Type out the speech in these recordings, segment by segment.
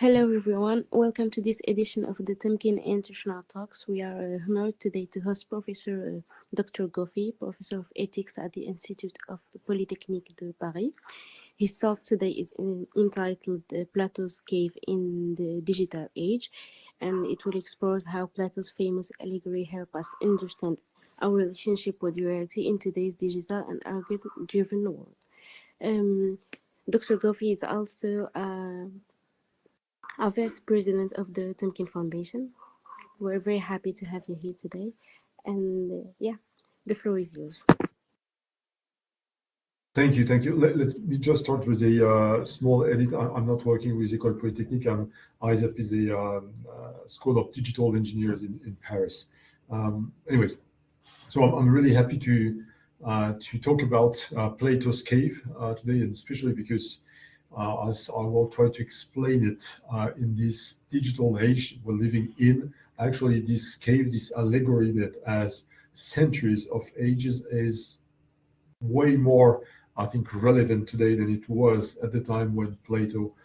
Hello everyone, welcome to this edition of the Temkin International Talks. We are honored today to host Professor Dr. Gofi, Professor of Ethics at the Institute of Polytechnique de Paris. His talk today is entitled Plato's Cave in the Digital Age, and it will explore how Plato's famous allegory help us understand our relationship with reality in today's digital and algorithm-driven world. Dr. Gofi is also our vice president of the Temkin Foundation. We're very happy to have you here today. And the floor is yours. Thank you. Let me just start with a small edit. I'm not working with École Polytechnique. ISEP is a school of digital engineers in Paris. Anyways, so I'm really happy to talk about Plato's Cave today, and especially because as I will try to explain it in this digital age we're living in. Actually, this cave, this allegory that has centuries of ages, is way more, I think, relevant today than it was at the time when Plato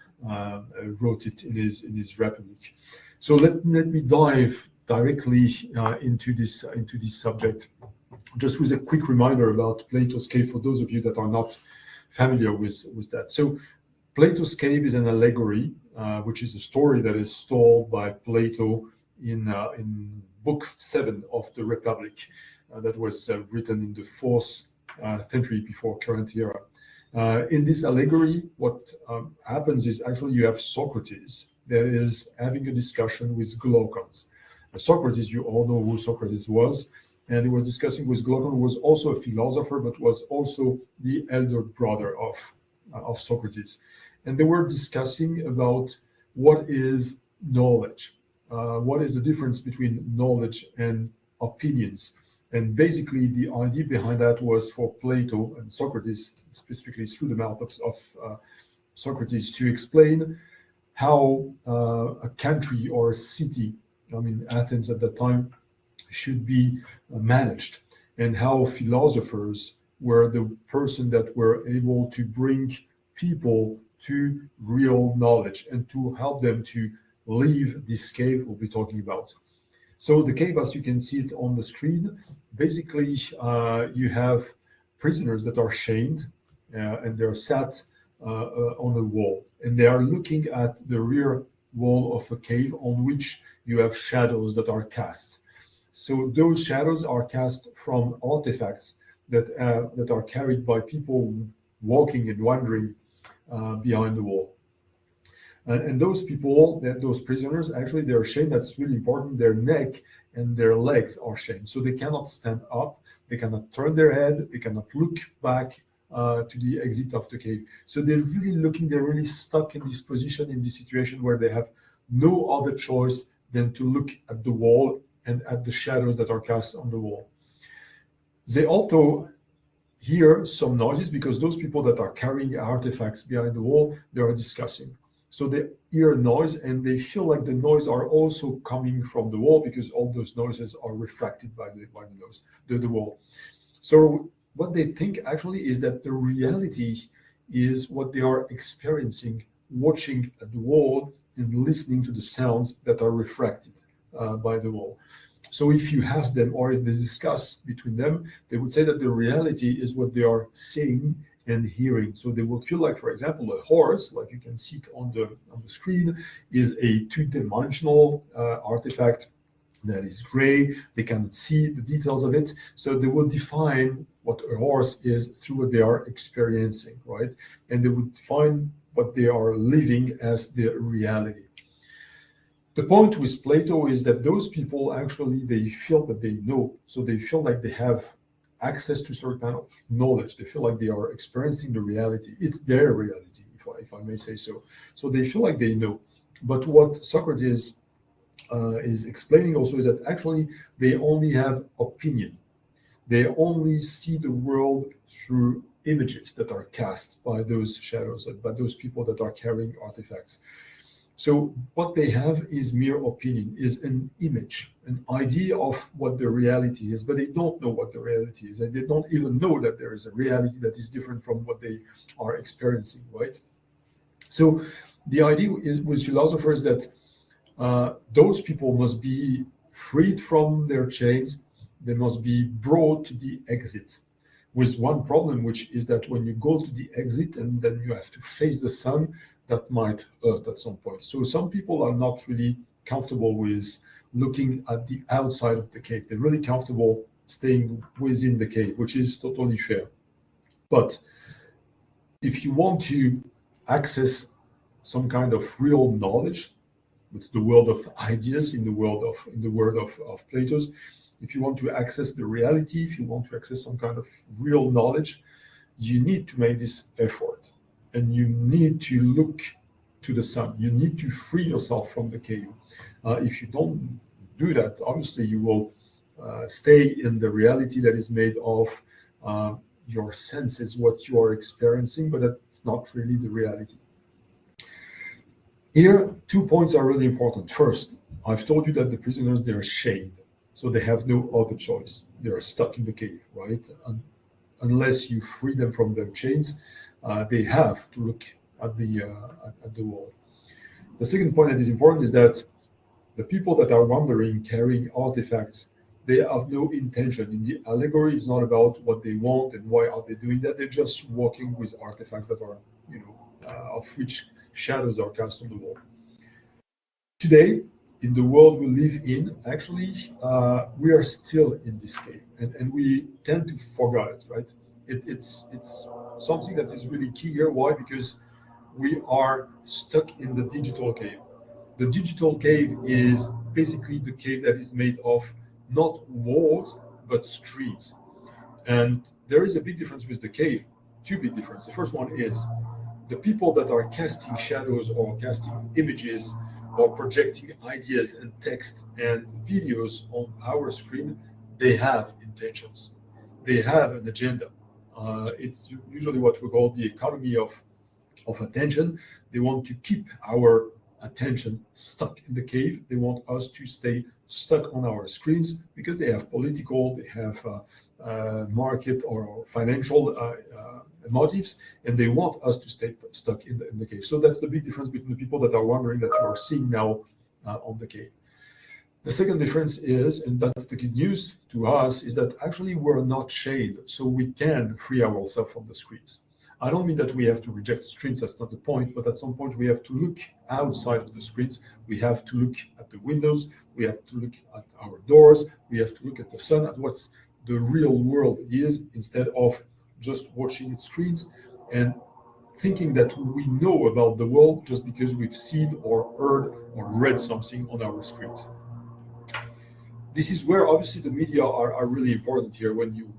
wrote it in his Republic. So let me dive directly into this subject, just with a quick reminder about Plato's Cave for those of you that are not familiar with that. So Plato's Cave is an allegory, which is a story that is told by Plato in Book 7 of the Republic, that was written in the 4th century before current era. In this allegory, what happens is actually you have Socrates that is having a discussion with Glaucon. Socrates, you all know who Socrates was, and he was discussing with Glaucon, who was also a philosopher, but was also the elder brother of Socrates. And they were discussing about what is knowledge, what is the difference between knowledge and opinions. And basically, the idea behind that was for Plato and Socrates, specifically through the mouth of Socrates, to explain how a country or a city, Athens at that time, should be managed, and how philosophers were the person that were able to bring people to real knowledge and to help them to leave this cave we'll be talking about. So the cave, as you can see it on the screen, basically you have prisoners that are chained and they're sat on a wall, and they are looking at the rear wall of a cave on which you have shadows that are cast. So those shadows are cast from artifacts that are carried by people walking and wandering behind the wall. And those people, those prisoners, actually they're chained. That's really important. Their neck and their legs are chained, so they cannot stand up, they cannot turn their head, they cannot look back to the exit of the cave. So they're really stuck in this position, in this situation where they have no other choice than to look at the wall and at the shadows that are cast on the wall. They also hear some noises because those people that are carrying artifacts behind the wall, they are discussing. So they hear noise and they feel like the noise are also coming from the wall because all those noises are refracted by the wall. So what they think actually is that the reality is what they are experiencing, watching at the wall and listening to the sounds that are refracted by the wall. So if you ask them, or if they discuss between them, they would say that the reality is what they are seeing and hearing. So they would feel like, for example, a horse, like you can see it on the screen, is a two-dimensional artifact that is gray. They cannot see the details of it. So they will define what a horse is through what they are experiencing, right? And they would define what they are living as the reality. The point with Plato is that those people actually, they feel that they know. So they feel like they have access to certain kind of knowledge. They feel like they are experiencing the reality. It's their reality, if I may say so. So they feel like they know. But what Socrates is explaining also is that actually they only have opinion. They only see the world through images that are cast by those shadows, by those people that are carrying artifacts. So what they have is mere opinion, is an image, an idea of what the reality is, but they don't know what the reality is. And they don't even know that there is a reality that is different from what they are experiencing, right? So The idea is with philosophers that those people must be freed from their chains. They must be brought to the exit. With one problem, which is that when you go to the exit and then you have to face the sun, that might hurt at some point. So some people are not really comfortable with looking at the outside of the cave. They're really comfortable staying within the cave, which is totally fair. But if you want to access some kind of real knowledge, it's the world of ideas in the world of Plato's. If you want to access the reality, if you want to access some kind of real knowledge, you need to make this effort, and you need to look to the sun. You need to free yourself from the cave. If you don't do that, obviously you will stay in the reality that is made of your senses, what you are experiencing, but that's not really the reality. Here, 2 points are really important. First, I've told you that the prisoners, they are chained, so they have no other choice. They are stuck in the cave, right? And unless you free them from their chains, they have to look at the world. The second point that is important is that the people that are wandering, carrying artifacts, they have no intention. In the allegory, it's not about what they want and why are they doing that. They're just walking with artifacts that are, of which shadows are cast on the wall. Today, in the world we live in, actually, we are still in this cave, and we tend to forget it, right? It's something that is really key here. Why? Because we are stuck in the digital cave. The digital cave is basically the cave that is made of not walls, but screens. And there is a big difference with the cave, two big differences. The first one is the people that are casting shadows or casting images or projecting ideas and text and videos on our screen, they have intentions. They have an agenda. It's usually what we call the economy of attention. They want to keep our attention stuck in the cave. They want us to stay stuck on our screens because they have political, they have market or financial motives, and they want us to stay stuck in the cave. So that's the big difference between the people that are wandering that you are seeing now on the cave. The second difference is, and that's the good news to us, is that actually we're not chained, so we can free ourselves from the screens. I don't mean that we have to reject screens, that's not the point, but at some point we have to look outside of the screens. We have to look at the windows, we have to look at our doors, we have to look at the sun, at what's the real world is, instead of just watching screens and thinking that we know about the world just because we've seen or heard or read something on our screens. This is where obviously the media are really important here. When you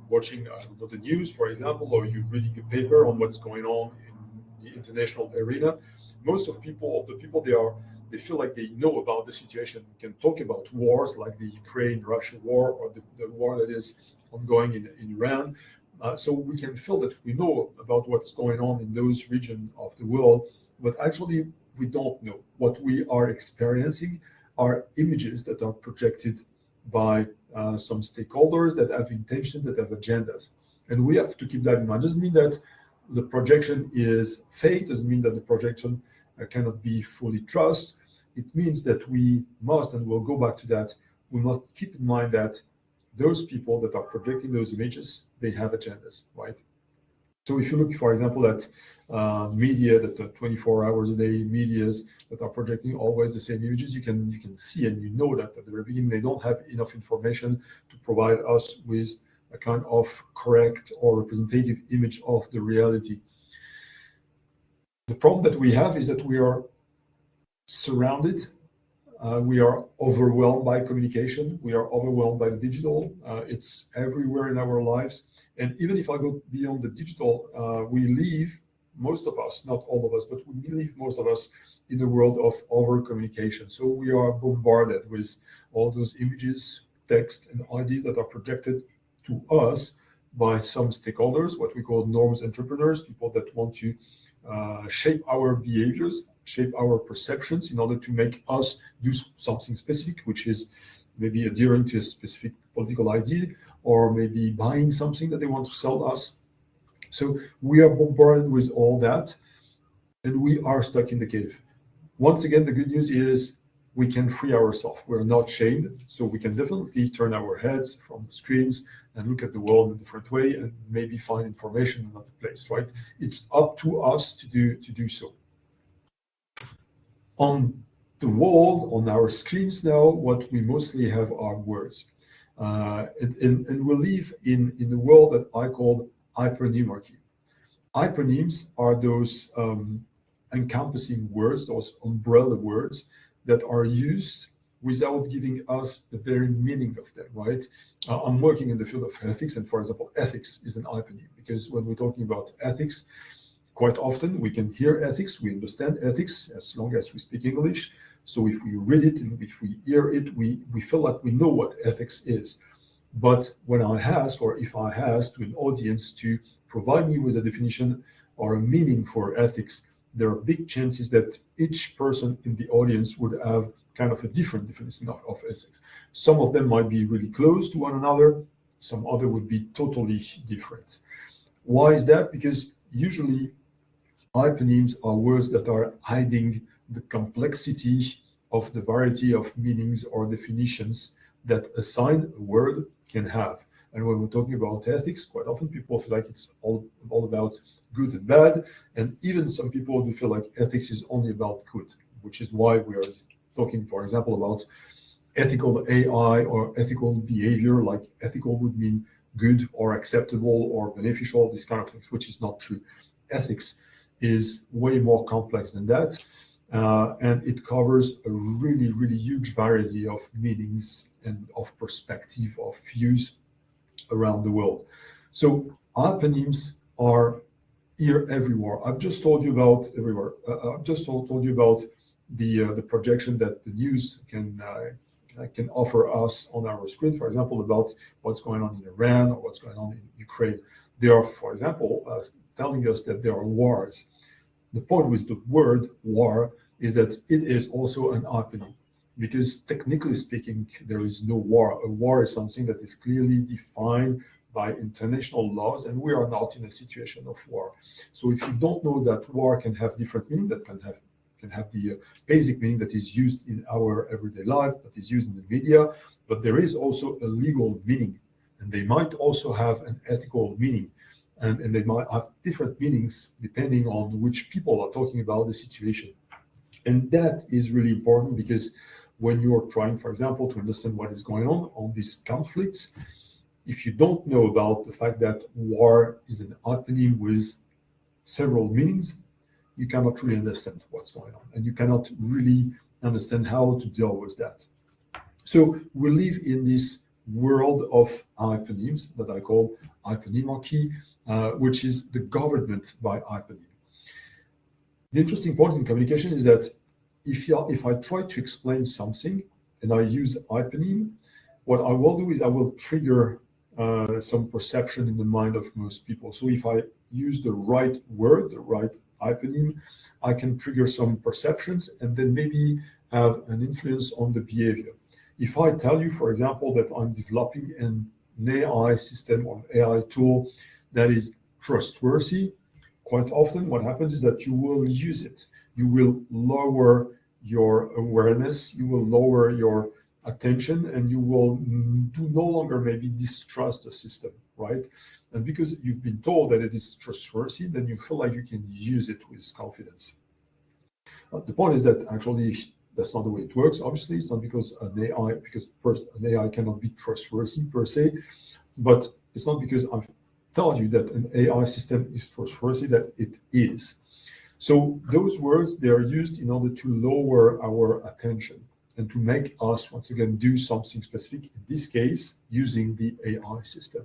watching the news, for example, or you're reading a paper on what's going on in the international arena, most of the people they feel like they know about the situation. We can talk about wars like the Ukraine-Russia war or the war that is ongoing in Iran. So we can feel that we know about what's going on in those regions of the world, but actually we don't know. What we are experiencing are images that are projected by some stakeholders that have intentions, that have agendas. And we have to keep that in mind. Doesn't mean that the projection is fake, doesn't mean that the projection cannot be fully trusted. It means that we must, and we'll go back to that, we must keep in mind that those people that are projecting those images, they have agendas, right? So if you look, for example, at media that are 24 hours a day, medias that are projecting always the same images, you can see and you know that at the very beginning they don't have enough information to provide us with a kind of correct or representative image of the reality. The problem that we have is that we are surrounded, we are overwhelmed by communication, we are overwhelmed by the digital. It's everywhere in our lives. And even if I go beyond the digital, we live, most of us, not all of us, but we live, most of us, in the world of over communication. So we are bombarded with all those images, text, and ideas that are projected to us by some stakeholders, what we call norms entrepreneurs, people that want to shape our behaviors, shape our perceptions in order to make us do something specific, which is maybe adhering to a specific political idea, or maybe buying something that they want to sell us. So we are bombarded with all that. and we are stuck in the cave. Once again, the good news is we can free ourselves. We're not chained, so we can definitely turn our heads from the screens and look at the world in a different way and maybe find information in another place, right? It's up to us to do so. On the wall, on our screens now, what we mostly have are words. And we live in a world that I call hypernymarchy. Hypernyms are those encompassing words, those umbrella words that are used without giving us the very meaning of them, right? I'm working in the field of ethics, and for example, ethics is an hypernym, because when we're talking about ethics, quite often we can hear ethics, we understand ethics as long as we speak English. So if we read it and if we hear it, we feel like we know what ethics is. But when I ask, or if I ask to an audience to provide me with a definition or a meaning for ethics, there are big chances that each person in the audience would have kind of a different definition of ethics. Some of them might be really close to one another, some other would be totally different. Why is that? Because usually hypernyms are words that are hiding the complexity of the variety of meanings or definitions that a signed word can have. And when we're talking about ethics, quite often people feel like it's all about good and bad. And even some people do feel like ethics is only about good, which is why we are talking, for example, about ethical AI or ethical behavior. Like ethical would mean good or acceptable or beneficial, these kind of things, which is not true. Ethics is way more complex than that. And it covers a really, really huge variety of meanings and of perspective, of views around the world. So hypernyms are here everywhere. I've just told you about everywhere. I've just told you about the projection that the news can offer us on our screen, for example, about what's going on in Iran or what's going on in Ukraine. They are, for example, telling us that there are wars. The point with the word war is that it is also an hypernym, because technically speaking, there is no war. A war is something that is clearly defined by international laws, and we are not in a situation of war. So if you don't know that war can have different meaning, that can have the basic meaning that is used in our everyday life, that is used in the media, but there is also a legal meaning, and they might also have an ethical meaning. And they might have different meanings depending on which people are talking about the situation. And that is really important, because when you're trying, for example, to understand what is going on these conflicts, if you don't know about the fact that war is an hypernym with several meanings, you cannot really understand what's going on, and you cannot really understand how to deal with that. So we live in this world of hypernyms that I call hypernymarchy, which is the government by hypernym. The interesting point in communication is that if I try to explain something and I use hypernym, what I will do is I will trigger some perception in the mind of most people. So if I use the right word, the right hypernym, I can trigger some perceptions and then maybe have an influence on the behavior. If I tell you, for example, that I'm developing an AI system or AI tool that is trustworthy, quite often what happens is that you will use it. You will lower your awareness, you will lower your attention, and you will do no longer maybe distrust the system, right? And because you've been told that it is trustworthy, then you feel like you can use it with confidence. The point is that actually that's not the way it works. Obviously, it's not because because first, an AI cannot be trustworthy per se, but it's not because I've told you that an AI system is trustworthy that it is. So those words, they are used in order to lower our attention and to make us, once again, do something specific, in this case, using the AI system.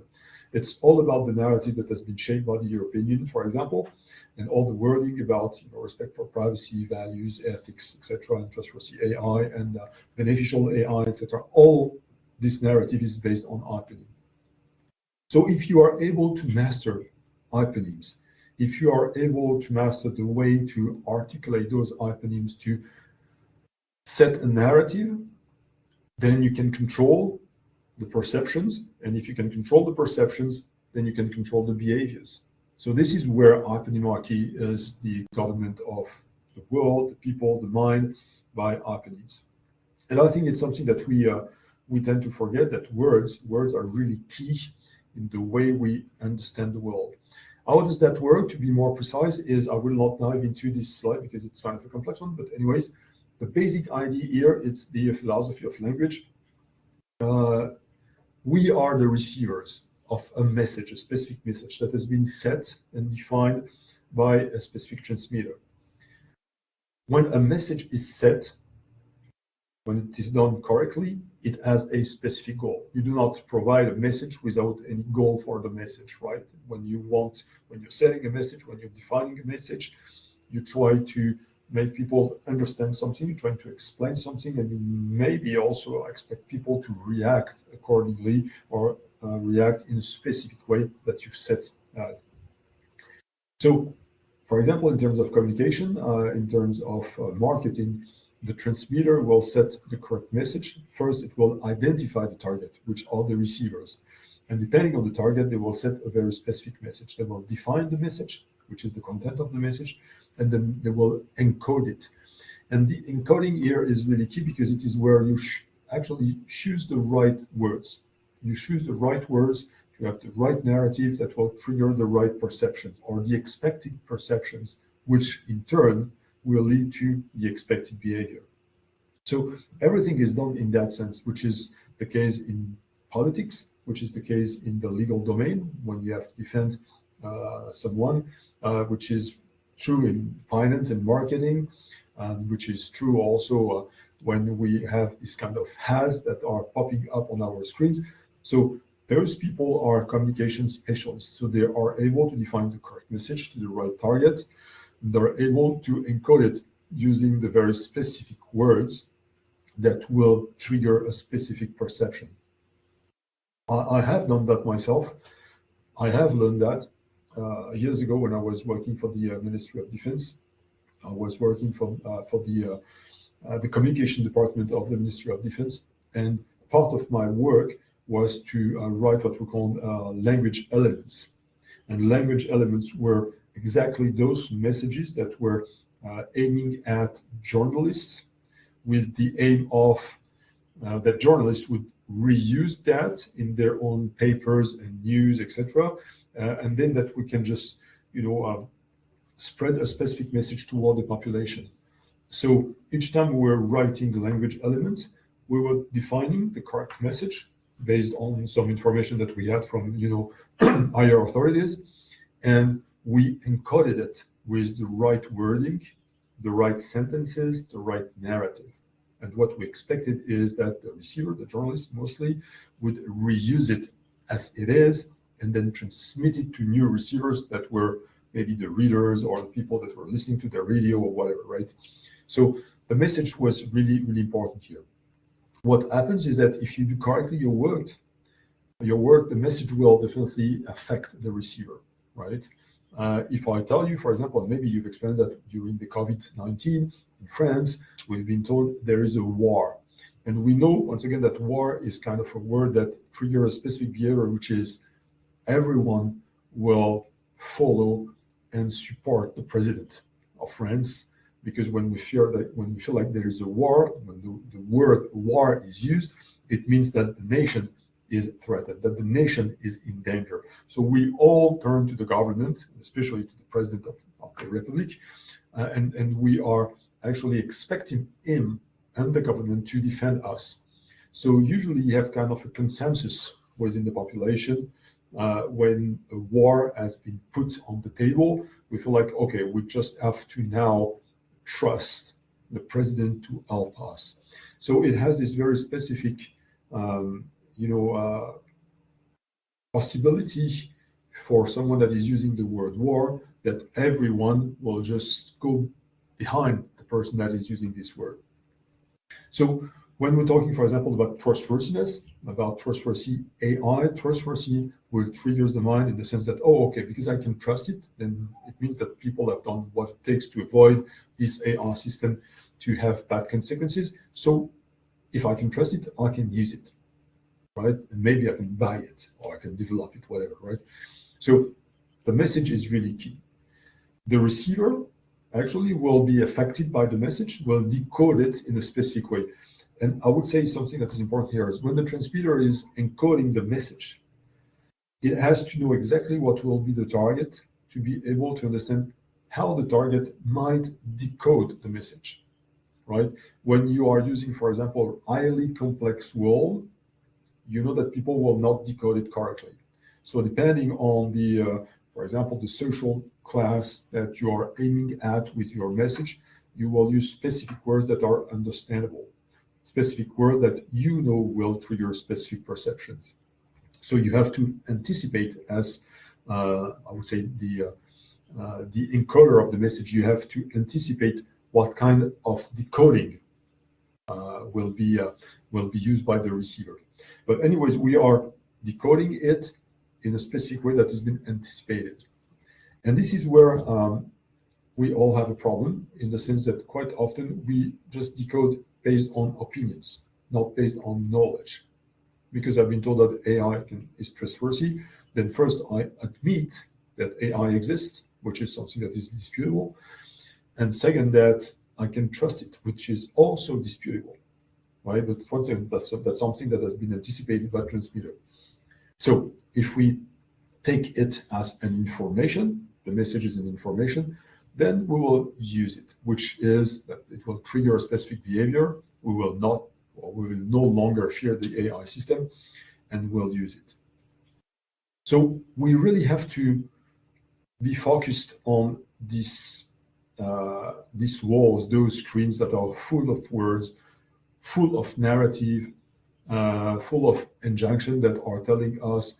It's all about the narrative that has been shaped by the European Union, for example, and all the wording about respect for privacy, values, ethics, etc., and trustworthy AI and beneficial AI, etc. All this narrative is based on hypernym. So if you are able to master hypernyms, if you are able to master the way to articulate those hypernyms to set a narrative, then you can control the perceptions. And if you can control the perceptions, then you can control the behaviors. So this is where hyponymarchy is the government of the world, the people, the mind by hyponyms. And I think it's something that we tend to forget, that words are really key in the way we understand the world. How does that work? To be more precise, is I will not dive into this slide because it's kind of a complex one. But anyways, the basic idea here, it's the philosophy of language. We are the receivers of a message, a specific message that has been set and defined by a specific transmitter. When a message is set, when it is done correctly, it has a specific goal. You do not provide a message without any goal for the message, right? When you're setting a message, when you're defining a message, you try to make people understand something, you're trying to explain something, and you maybe also expect people to react accordingly or react in a specific way that you've set. So, for example, in terms of communication, in terms of marketing, the transmitter will set the correct message. First, it will identify the target, which are the receivers. And depending on the target, they will set a very specific message. They will define the message, which is the content of the message, and then they will encode it. And the encoding here is really key because it is where you actually choose the right words. You choose the right words to have the right narrative that will trigger the right perceptions or the expected perceptions, which in turn will lead to the expected behavior. So everything is done in that sense, which is the case in politics, which is the case in the legal domain when you have to defend someone, which is true in finance and marketing, which is true also when we have this kind of has that are popping up on our screens. So those people are communication specialists. So they are able to define the correct message to the right target. They're able to encode it using the very specific words that will trigger a specific perception. I have done that myself. I have learned that years ago when I was working for the Ministry of Defense. I was working for the communication department of the Ministry of Defense, and part of my work was to write what we call language elements. And language elements were exactly those messages that were aiming at journalists, with the aim of that journalists would reuse that in their own papers and news, etc., and then that we can just spread a specific message toward the population. So each time we were writing the language element, we were defining the correct message based on some information that we had from higher authorities, and we encoded it with the right wording, the right sentences, the right narrative. And what we expected is that the receiver, the journalist mostly, would reuse it as it is and then transmit it to new receivers that were maybe the readers or the people that were listening to the radio or whatever, right? So the message was really, really important here. What happens is that if you do correctly your work, the message will definitely affect the receiver, right? If I tell you, for example, maybe you've experienced that during the COVID-19 in France, we've been told there is a war. And we know, once again, that war is kind of a word that triggers a specific behavior, which is everyone will follow and support the president of France, because when we feel like there is a war, when the word war is used, it means that the nation is threatened, that the nation is in danger. So we all turn to the government, especially to the president of the republic, and we are actually expecting him and the government to defend us. So usually you have kind of a consensus within the population. When a war has been put on the table, we feel like, okay, we just have to now trust the president to help us. So it has this very specific possibility for someone that is using the word war, that everyone will just go behind the person that is using this word. So when we're talking, for example, about trustworthiness, about trustworthy AI, trustworthy will trigger the mind in the sense that, oh, okay, because I can trust it, then it means that people have done what it takes to avoid this AI system to have bad consequences. So if I can trust it, I can use it, right? And maybe I can buy it or I can develop it, whatever, right? So the message is really key. The receiver actually will be affected by the message, will decode it in a specific way. And I would say something that is important here is when the transmitter is encoding the message, it has to know exactly what will be the target to be able to understand how the target might decode the message, right? When you are using, for example, highly complex word, you know that people will not decode it correctly. So depending on the, for example, the social class that you are aiming at with your message, you will use specific words that are understandable, specific word that you know will trigger specific perceptions. So you have to anticipate, as I would say, the encoder of the message. You have to anticipate what kind of decoding will be used by the receiver. But anyways, we are decoding it in a specific way that has been anticipated. And this is where we all have a problem, in the sense that quite often we just decode based on opinions, not based on knowledge. Because I've been told that AI is trustworthy, then first I admit that AI exists, which is something that is disputable. And second, that I can trust it, which is also disputable, right? But once again, that's something that has been anticipated by transmitter. So if we take it as an information, the message is an information, then we will use it, which is that it will trigger a specific behavior. We will no longer fear the AI system, and we'll use it. So we really have to be focused on these walls, those screens that are full of words, full of narrative, full of injunction that are telling us,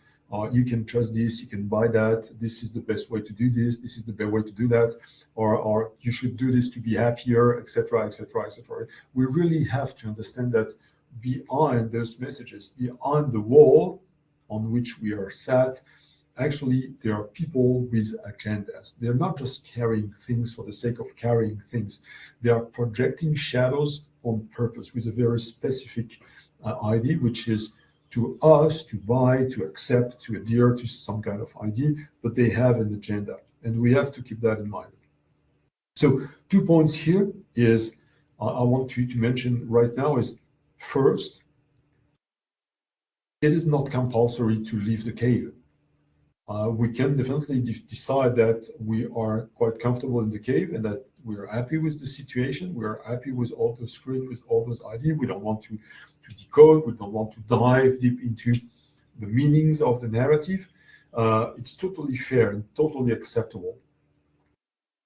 you can trust this, you can buy that, this is the best way to do this is the best way to do that, or you should do this to be happier, etc., etc., etc. We really have to understand that behind those messages, behind the wall on which we are sat, actually there are people with agendas. They're not just carrying things for the sake of carrying things. They are projecting shadows on purpose with a very specific idea, which is to us to buy, to accept, to adhere to some kind of idea, but they have an agenda, and we have to keep that in mind. So 2 points here is I want to mention right now is, first, it is not compulsory to leave the cave. We can definitely decide that we are quite comfortable in the cave and that we are happy with the situation. We are happy with all the script, with all those ideas. We don't want to decode. We don't want to dive deep into the meanings of the narrative. It's totally fair and totally acceptable.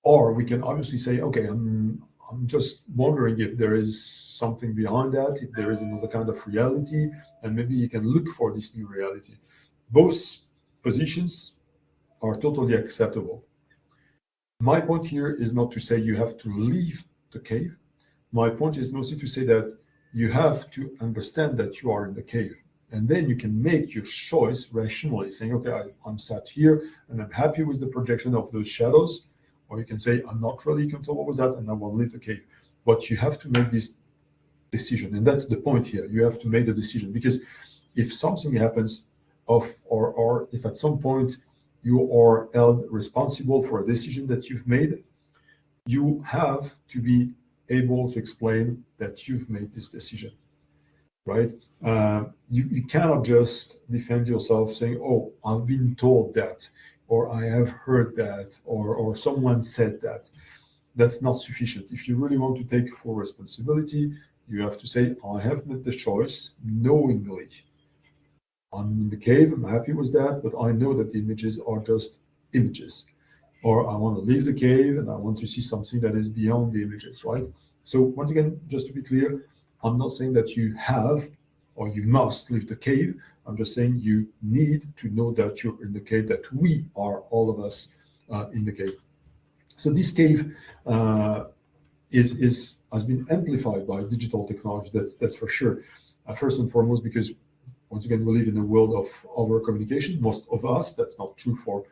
Or we can obviously say, okay, I'm just wondering if there is something behind that, if there is another kind of reality, and maybe you can look for this new reality. Both positions are totally acceptable. My point here is not to say you have to leave the cave. My point is mostly to say that you have to understand that you are in the cave. And then you can make your choice rationally, saying, okay, I'm sat here and I'm happy with the projection of those shadows. Or you can say, I'm not really comfortable with that and I will leave the cave. But you have to make this decision. And that's the point here. You have to make the decision. Because if something happens, or if at some point you are held responsible for a decision that you've made, you have to be able to explain that you've made this decision, right? You cannot just defend yourself saying, oh, I've been told that, or I have heard that, or someone said that. That's not sufficient. If you really want to take full responsibility, you have to say, I have made the choice knowingly. I'm in the cave, I'm happy with that, but I know that the images are just images. Or I want to leave the cave and I want to see something that is beyond the images, right? So once again, just to be clear, I'm not saying that you have or you must leave the cave. I'm just saying you need to know that you're in the cave, that we are, all of us, in the cave. So this cave has been amplified by digital technology, that's for sure. First and foremost, because once again, we live in a world of over communication. Most of us, that's not true for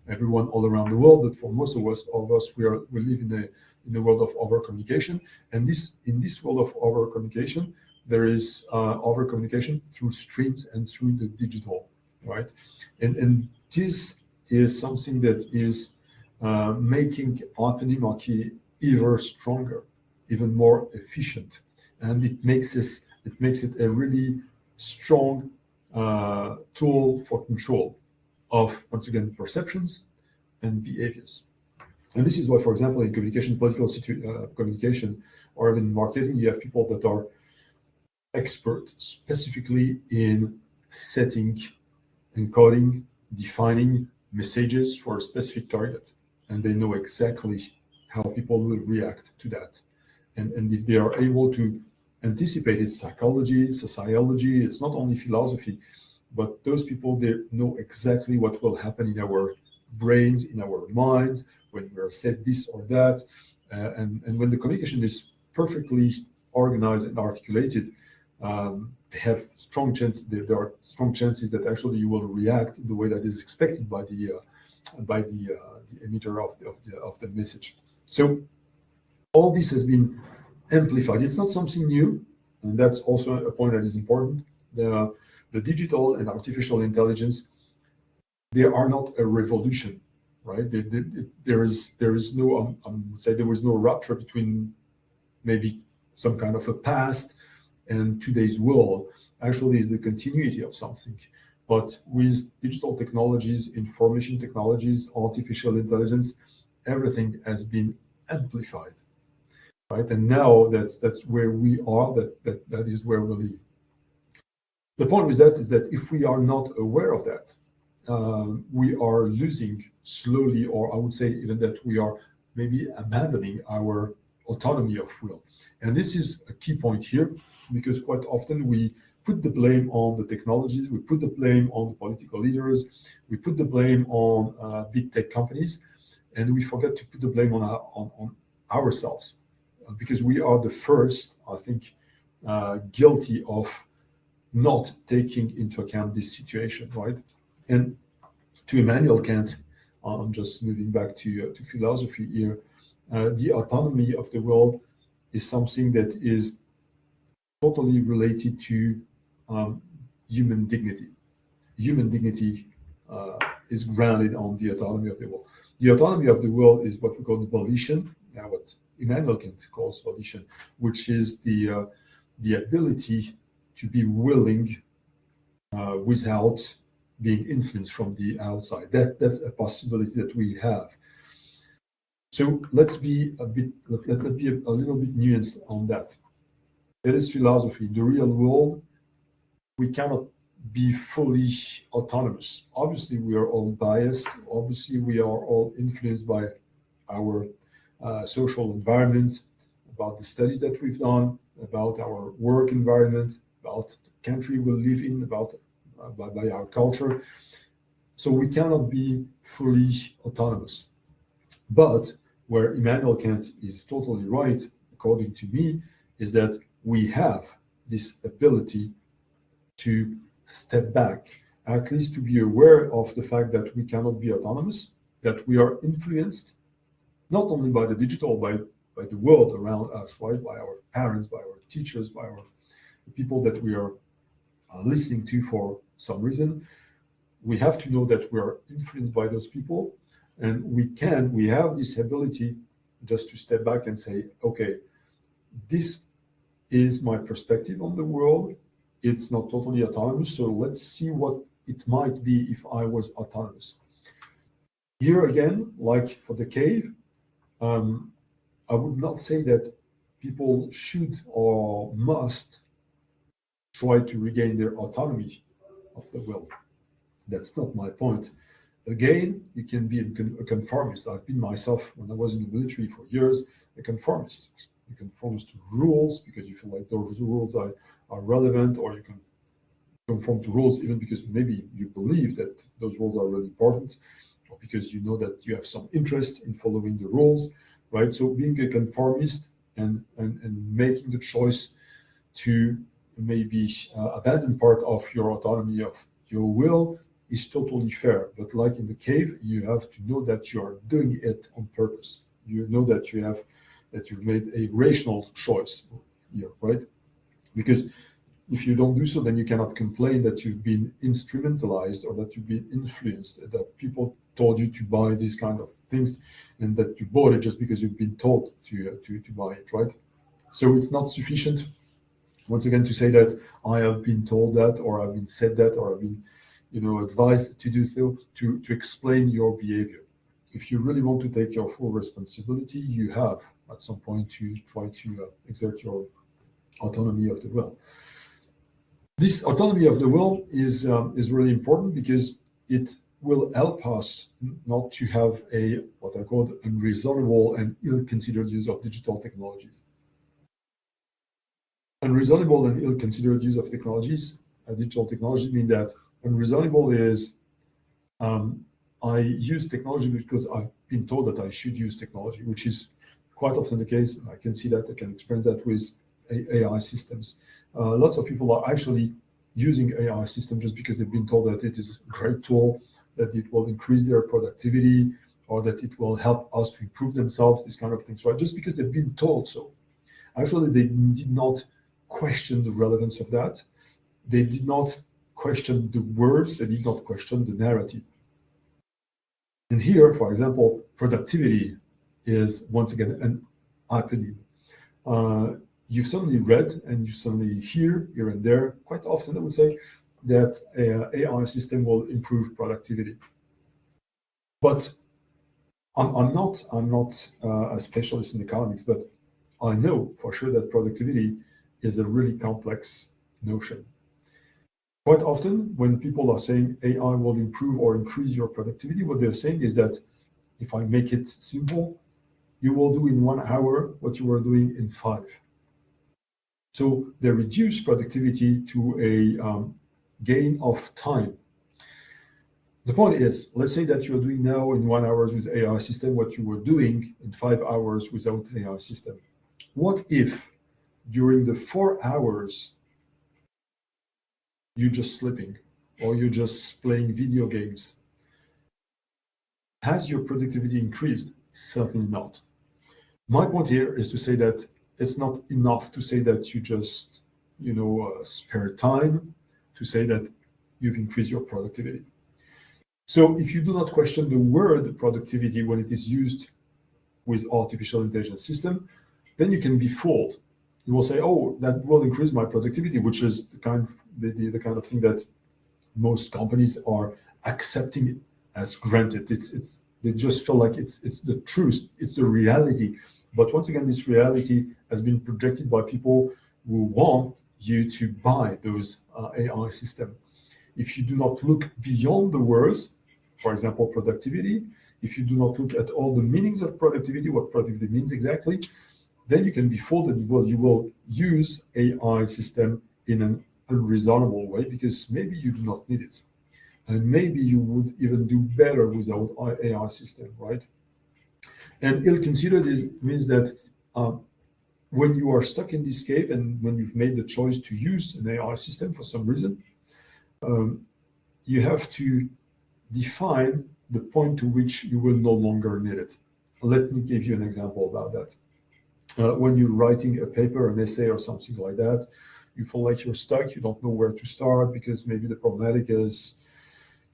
everyone all around the world, but for most of us, we live in a world of over communication. And in this world of over communication, there is over communication through screens and through the digital, right? And this is something that is making hypernymarchy even stronger, even more efficient, and it makes it a really strong tool for control of, once again, perceptions and behaviors. And this is why, for example, in communication, political communication, or even marketing, you have people that are experts specifically in setting, encoding, defining messages for a specific target, and they know exactly how people will react to that. And if they are able to anticipate, it's psychology, it's sociology, it's not only philosophy, but those people, they know exactly what will happen in our brains, in our minds, when we are said this or that. And when the communication is perfectly organized and articulated, they have strong chance. There are strong chances that actually you will react in the way that is expected by the emitter of the message. So all this has been amplified. It's not something new, and that's also a point that is important. The digital and artificial intelligence, they are not a revolution, right? There is no, say there was no rupture between maybe some kind of a past and today's world. Actually, is the continuity of something. But with digital technologies, information technologies, artificial intelligence, everything has been amplified, right? And now that's where we are. That is where we live. The point with that is that if we are not aware of that, we are losing slowly, or I would say even that we are maybe abandoning our autonomy of will. And this is a key point here, because quite often we put the blame on the technologies, we put the blame on the political leaders, we put the blame on big tech companies, and we forget to put the blame on ourselves, because we are the first, I think, guilty of not taking into account this situation, right? And to Immanuel Kant, I'm just moving back to philosophy here, the autonomy of the will is something that is totally related to human dignity. Human dignity is grounded on the autonomy of the will. The autonomy of the will is what we call volition, now what Immanuel Kant calls volition, which is the ability to be willing without being influenced from the outside. That's a possibility that we have. So let's be a little bit nuanced on that. That is philosophy. In the real world, we cannot be fully autonomous. Obviously, we are all biased. Obviously, we are all influenced by our social environment, about the studies that we've done, about our work environment, about the country we live in, about by our culture. So we cannot be fully autonomous. But where Immanuel Kant is totally right, according to me, is that we have this ability to step back, at least to be aware of the fact that we cannot be autonomous, that we are influenced not only by the digital, by the world around us, right? By our parents, by our teachers, by our people that we are listening to for some reason. We have to know that we are influenced by those people, and we have this ability just to step back and say, okay, this is my perspective on the world. It's not totally autonomous, so let's see what it might be if I was autonomous. Here again, like for the cave, I would not say that people should or must try to regain their autonomy of the will. That's not my point. Again, you can be a conformist. I've been myself, when I was in the military for years, a conformist. You conform to rules because you feel like those rules are relevant, or you can conform to rules even because maybe you believe that those rules are really important, or because you know that you have some interest in following the rules, right? So being a conformist and making the choice to maybe abandon part of your autonomy of your will is totally fair. But like in the cave, you have to know that you are doing it on purpose. You know that you've made a rational choice here, right? Because if you don't do so, then you cannot complain that you've been instrumentalized or that you've been influenced, that people told you to buy these kind of things, and that you bought it just because you've been told to buy it, right? So it's not sufficient, once again, to say that I have been told that, or I've been said that, or I've been, advised to do so, to explain your behavior. If you really want to take your full responsibility, you have at some point to try to exert your autonomy of the will. This autonomy of the will is really important because it will help us not to have a what I call unreasonable and ill-considered use of digital technologies. Unreasonable and ill-considered use of technologies, digital technology, mean that unreasonable is I use technology because I've been told that I should use technology, which is quite often the case. I can see that, I can experience that with AI systems. Lots of people are actually using AI systems just because they've been told that it is a great tool, that it will increase their productivity, or that it will help us to improve themselves, these kind of things, right? Just because they've been told so. Actually, they did not question the relevance of that. They did not question the words, they did not question the narrative. And here, for example, productivity is once again an hyponym. You've suddenly read and you suddenly hear here and there, quite often I would say, that AI system will improve productivity. But I'm not a specialist in economics, but I know for sure that productivity is a really complex notion. Quite often, when people are saying AI will improve or increase your productivity, what they're saying is that if I make it simple, you will do in 1 hour what you were doing in 5. So they reduce productivity to a gain of time. The point is, let's say that you're doing now in 1 hour with AI system what you were doing in 5 hours without AI system. What if during the 4 hours you're just sleeping or you're just playing video games? Has your productivity increased? Certainly not. My point here is to say that it's not enough to say that you just, spare time to say that you've increased your productivity. So if you do not question the word productivity when it is used with artificial intelligence system, then you can be fooled. You will say, oh, that will increase my productivity, which is the kind of thing that most companies are accepting as granted. They just feel like it's the truth, it's the reality. But once again, this reality has been projected by people who want you to buy those AI systems. If you do not look beyond the words, for example, productivity, if you do not look at all the meanings of productivity, what productivity means exactly, then you can be fooled that you will use AI system in an unreasonable way because maybe you do not need it. And maybe you would even do better without AI system, right? And ill-considered means that when you are stuck in this cave and when you've made the choice to use an AI system for some reason, you have to define the point to which you will no longer need it. Let me give you an example about that. When you're writing a paper, an essay or something like that, you feel like you're stuck, you don't know where to start because maybe the problematic is,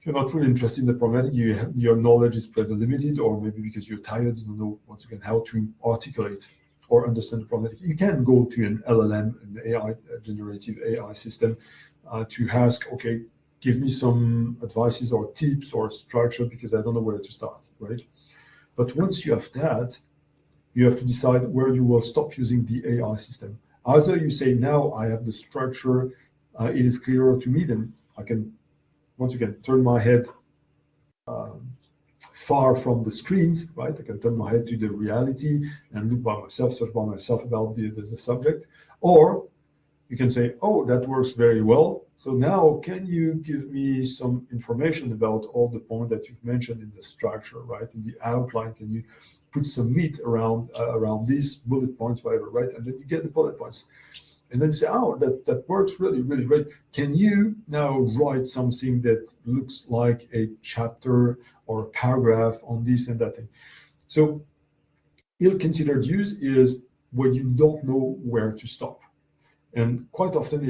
you're not really interested in the problematic, your knowledge is pretty limited, or maybe because you're tired, you don't know, once again, how to articulate or understand the problematic. You can go to an LLM, an AI, generative AI system, to ask, okay, give me some advices or tips or structure because I don't know where to start, right? But once you have that, you have to decide where you will stop using the AI system. Either you say, now I have the structure, it is clearer to me, then I can, once again, turn my head far from the screens, right? I can turn my head to the reality and look by myself, search by myself about the subject. Or you can say, oh, that works very well. So now can you give me some information about all the points that you've mentioned in the structure, right? In the outline, can you put some meat around these bullet points, whatever, right? And then you get the bullet points. And then you say, oh, that works really, really great. Can you now write something that looks like a chapter or a paragraph on this and that thing? So ill-considered use is when you don't know where to stop. And quite often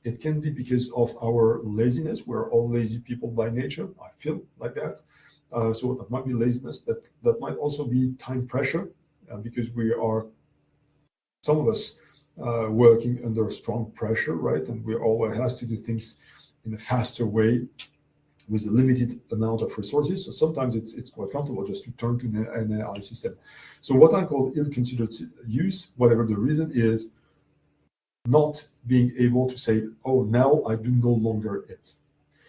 it can be because of our laziness. We're all lazy people by nature. I feel like that. So that might be laziness. That might also be time pressure, because we are, some of us, working under strong pressure, right? And we always has to do things in a faster way with a limited amount of resources. So sometimes it's quite comfortable just to turn to an AI system. So what I call ill-considered use, whatever the reason is, not being able to say, oh, now I do no longer it.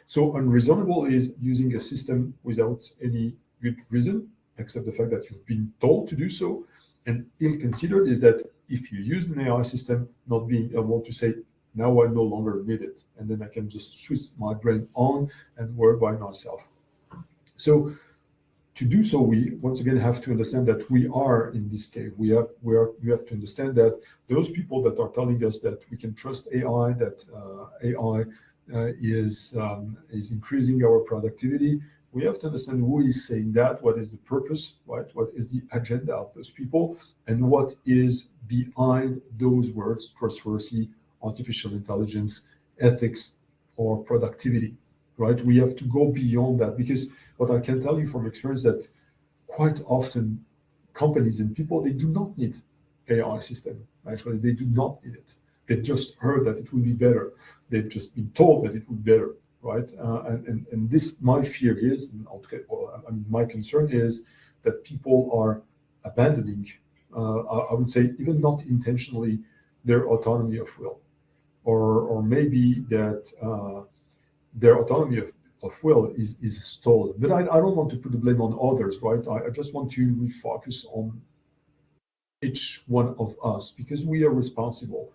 So unreasonable is using a system without any good reason, except the fact that you've been told to do so. And ill-considered is that if you use an AI system, not being able to say, now I no longer need it, and then I can just switch my brain on and work by myself. So to do so, we once again have to understand that we are in this cave. We have to understand that those people that are telling us that we can trust AI, that AI is increasing our productivity. We have to understand who is saying that, what is the purpose, right? What is the agenda of those people, and what is behind those words: trustworthy, artificial intelligence, ethics, or productivity, right? We have to go beyond that, because what I can tell you from experience that quite often companies and people, they do not need AI system. Actually, they do not need it. They just heard that it will be better. They've just been told that it would be better, right? And this, my fear is, my concern is that people are abandoning, I would say, even not intentionally, their autonomy of will, or maybe that their autonomy of will is stolen. But I don't want to put the blame on others, right? I just want to refocus on each one of us, because we are responsible.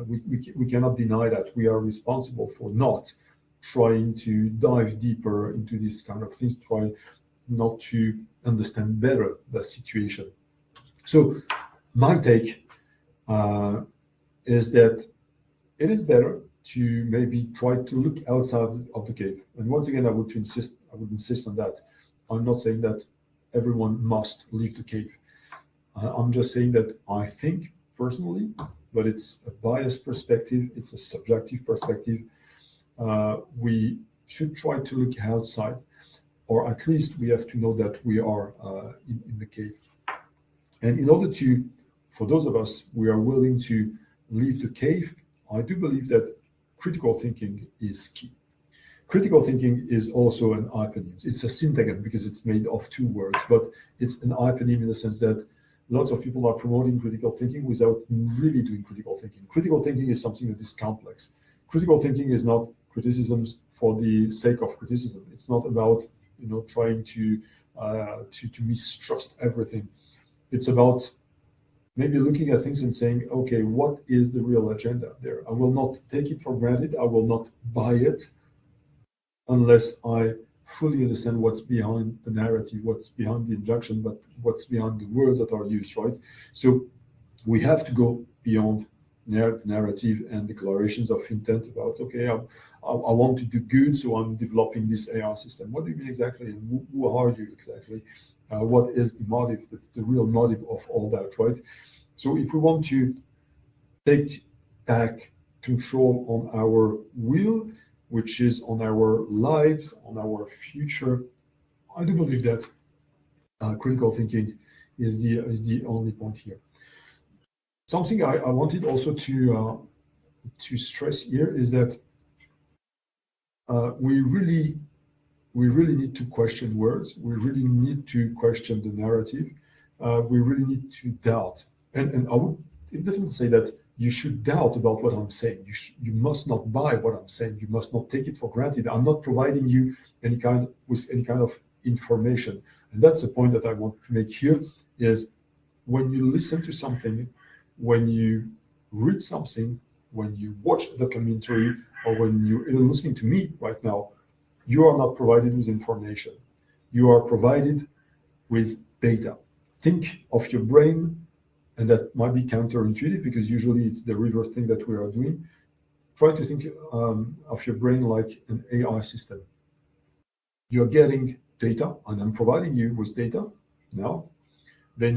We cannot deny that we are responsible for not trying to dive deeper into these kind of things, try not to understand better the situation. So my take is that it is better to maybe try to look outside of the cave. And once again, I would insist on that. I'm not saying that everyone must leave the cave. I'm just saying that I think personally, but it's a biased perspective, it's a subjective perspective. We should try to look outside, or at least we have to know that we are in the cave. And in order to, for those of us, we are willing to leave the cave, I do believe that critical thinking is key. Critical thinking is also an hyponym. It's a syntagon because it's made of two words, but it's an hyponym in the sense that lots of people are promoting critical thinking without really doing critical thinking. Critical thinking is something that is complex. Critical thinking is not criticisms for the sake of criticism. It's not about trying to mistrust everything. It's about maybe looking at things and saying, okay, what is the real agenda there? I will not take it for granted. I will not buy it unless I fully understand what's behind the narrative, what's behind the injunction, but what's behind the words that are used, right? So we have to go beyond narrative and declarations of intent about, okay, I want to do good, so I'm developing this AI system. What do you mean exactly? And who are you exactly? What is the motive, the real motive of all that, right? So if we want to take back control on our will, which is on our lives, on our future, I do believe that critical thinking is the only point here. Something I wanted also to stress here is that we really need to question words. We really need to question the narrative. We really need to doubt. And I would definitely say that you should doubt about what I'm saying. You must not buy what I'm saying. You must not take it for granted. I'm not providing you any kind of information. And that's the point that I want to make here is when you listen to something, when you read something, when you watch a documentary, or when you're even listening to me right now, you are not provided with information. You are provided with data. Think of your brain, and that might be counterintuitive because usually it's the reverse thing that we are doing. Try to think of your brain like an AI system. You're getting data, and I'm providing you with data now. Then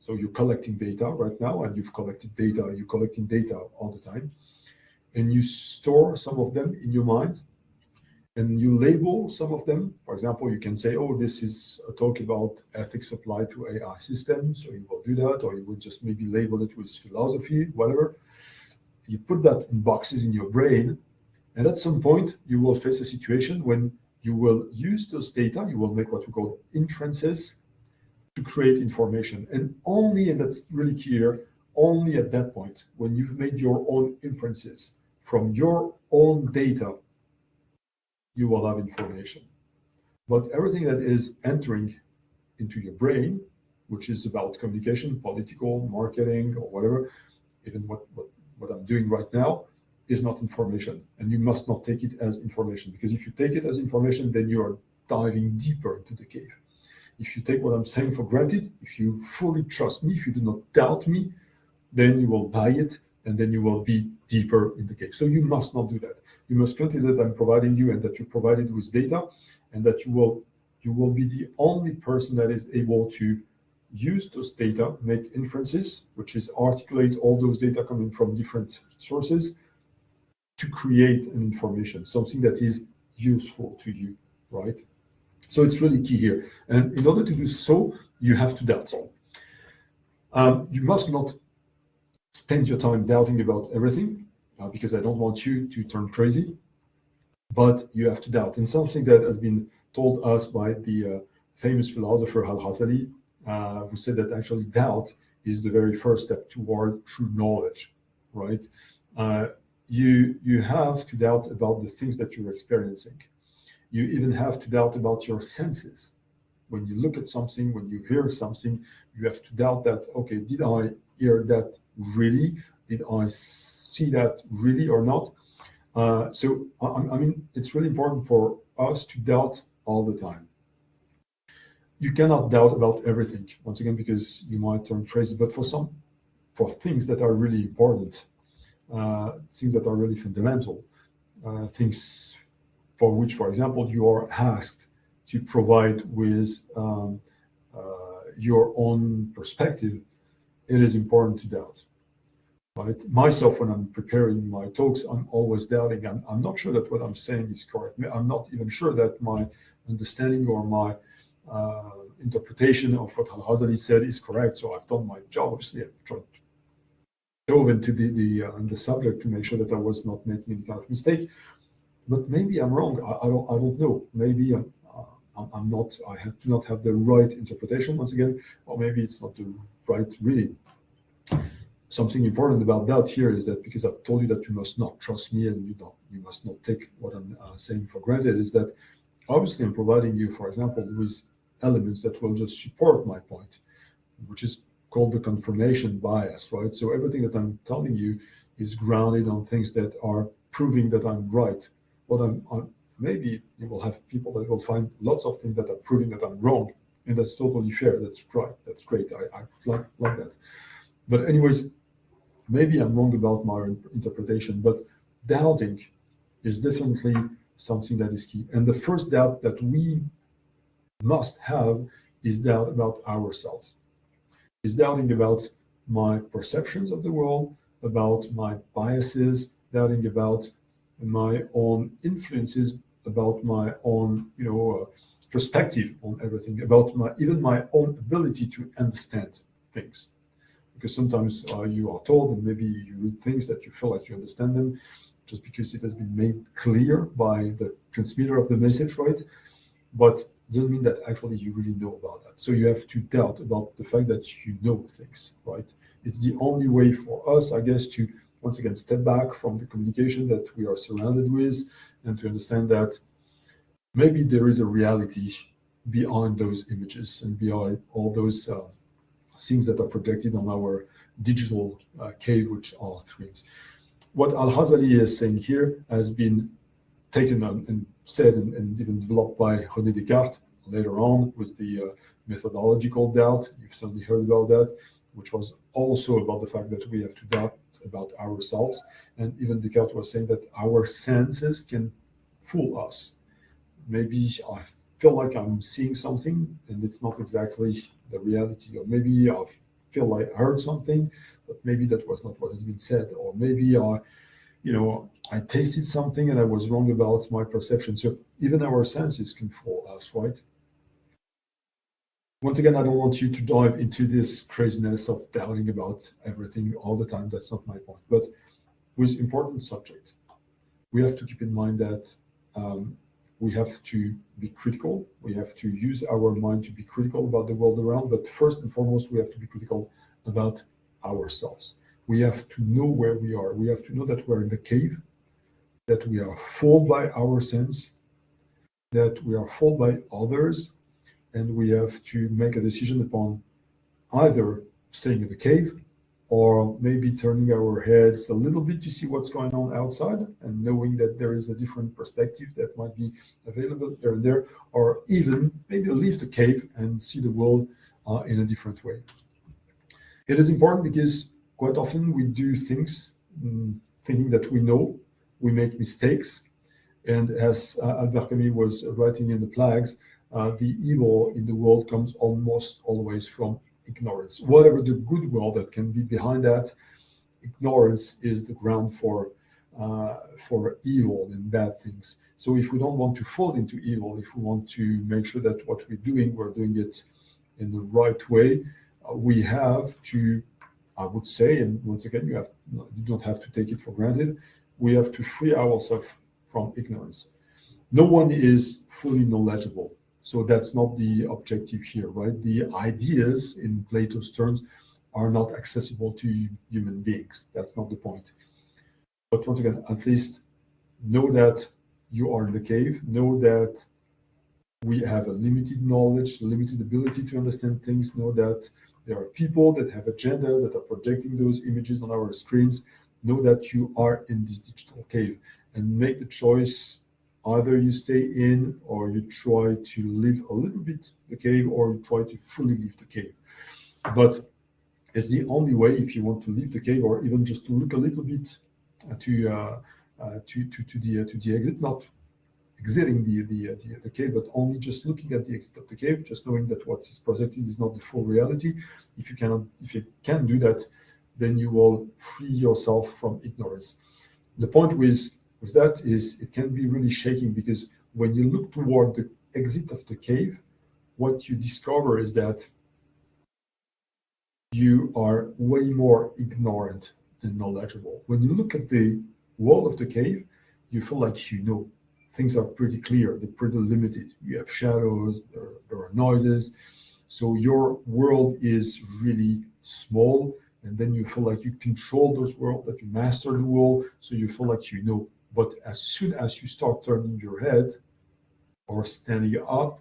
so you're collecting data right now, and you've collected data, you're collecting data all the time, and you store some of them in your mind. and you label some of them. For example, you can say, oh, this is a talk about ethics applied to AI systems, so you will do that, or you would just maybe label it with philosophy, whatever. You put that in boxes in your brain, and at some point, you will face a situation when you will use those data, you will make what we call inferences to create information. And only, and that's really clear, only at that point, when you've made your own inferences from your own data, you will have information. But everything that is entering into your brain, which is about communication, political, marketing, or whatever, even what I'm doing right now, is not information. And you must not take it as information, because if you take it as information, then you are diving deeper into the cave. If you take what I'm saying for granted, if you fully trust me, if you do not doubt me, then you will buy it, and then you will be deeper in the cave. So you must not do that. You must consider that I'm providing you, and that you provided with data, and that you will be the only person that is able to use those data, make inferences, which is articulate all those data coming from different sources to create an information, something that is useful to you, right? So it's really key here. And in order to do so, you have to doubt. You must not spend your time doubting about everything, because I don't want you to turn crazy, but you have to doubt. And something that has been told us by the famous philosopher Al-Ghazali, who said that actually doubt is the very first step toward true knowledge, right? You have to doubt about the things that you're experiencing. You even have to doubt about your senses. When you look at something, when you hear something, you have to doubt that, okay, did I hear that really? Did I see that really or not? So, I mean, it's really important for us to doubt all the time. You cannot doubt about everything, once again, because you might turn crazy, but for things that are really important, things that are really fundamental, things for which, for example, you are asked to provide with your own perspective, it is important to doubt. Right? Myself, when I'm preparing my talks, I'm always doubting. I'm not sure that what I'm saying is correct. I'm not even sure that my understanding or my interpretation of what Al-Ghazali said is correct. So I've done my job. Obviously, I've tried to dove into the subject to make sure that I was not making any kind of mistake. But maybe I'm wrong. I don't know. Maybe I'm not. Do not have the right interpretation once again, or maybe it's not the right reading. Something important about that here is that, because I've told you that you must not trust me and you must not take what I'm saying for granted, is that obviously I'm providing you, for example, with elements that will just support my point, which is called the confirmation bias, right? So everything that I'm telling you is grounded on things that are proving that I'm right. Maybe you will have people that will find lots of things that are proving that I'm wrong, and that's totally fair. That's right. That's great. I like that. But anyways, maybe I'm wrong about my interpretation, but doubting is definitely something that is key. And the first doubt that we must have is doubt about ourselves. Is doubting about my perceptions of the world, about my biases, doubting about my own influences, about my own, perspective on everything, about even my own ability to understand things. Because sometimes you are told, and maybe you read things that you feel like you understand them, just because it has been made clear by the transmitter of the message, right? But it doesn't mean that actually you really know about that. So you have to doubt about the fact that you know things, right? It's the only way for us, I guess, to once again step back from the communication that we are surrounded with, and to understand that maybe there is a reality behind those images and behind all those things that are projected on our digital cave, which are screens. What Al-Ghazali is saying here has been taken on and said and even developed by René Descartes later on with the methodological doubt. You've certainly heard about that, which was also about the fact that we have to doubt about ourselves. And even Descartes was saying that our senses can fool us. Maybe I feel like I'm seeing something and it's not exactly the reality, or maybe I feel like I heard something, but maybe that was not what has been said, or maybe I I tasted something and I was wrong about my perception. So even our senses can fool us, right? Once again, I don't want you to dive into this craziness of doubting about everything all the time. That's not my point. But with important subjects, we have to keep in mind that we have to be critical. We have to use our mind to be critical about the world around. But first and foremost, we have to be critical about ourselves. We have to know where we are. We have to know that we're in the cave, that we are fooled by our sense, that we are fooled by others, and we have to make a decision upon either staying in the cave or maybe turning our heads a little bit to see what's going on outside and knowing that there is a different perspective that might be available there and there, or even maybe leave the cave and see the world in a different way. It is important because quite often we do things thinking that we know, we make mistakes, and as Albert Camus was writing in The Plagues, the evil in the world comes almost always from ignorance. Whatever the goodwill that can be behind that, ignorance is the ground for evil and bad things. So if we don't want to fall into evil, if we want to make sure that what we're doing it in the right way, we have to, I would say, and once again, you don't have to take it for granted, we have to free ourselves from ignorance. No one is fully knowledgeable. So that's not the objective here, right? The ideas in Plato's terms are not accessible to human beings. That's not the point. But once again, at least know that you are in the cave, know that we have a limited knowledge, limited ability to understand things, know that there are people that have agendas that are projecting those images on our screens. Know that you are in this digital cave and make the choice. Either you stay in or you try to leave a little bit the cave or you try to fully leave the cave. But it's the only way if you want to leave the cave or even just to look a little bit to the exit, not exiting the cave, but only just looking at the exit of the cave, just knowing that what is projected is not the full reality. If you can do that, then you will free yourself from ignorance. The point with that is it can be really shaking because when you look toward the exit of the cave, what you discover is that you are way more ignorant than knowledgeable. When you look at the wall of the cave, you feel like you know. Things are pretty clear, they're pretty limited. You have shadows, there are noises. So your world is really small, and then you feel like you control those worlds, that you master the world, so you feel like you know. But as soon as you start turning your head or standing up,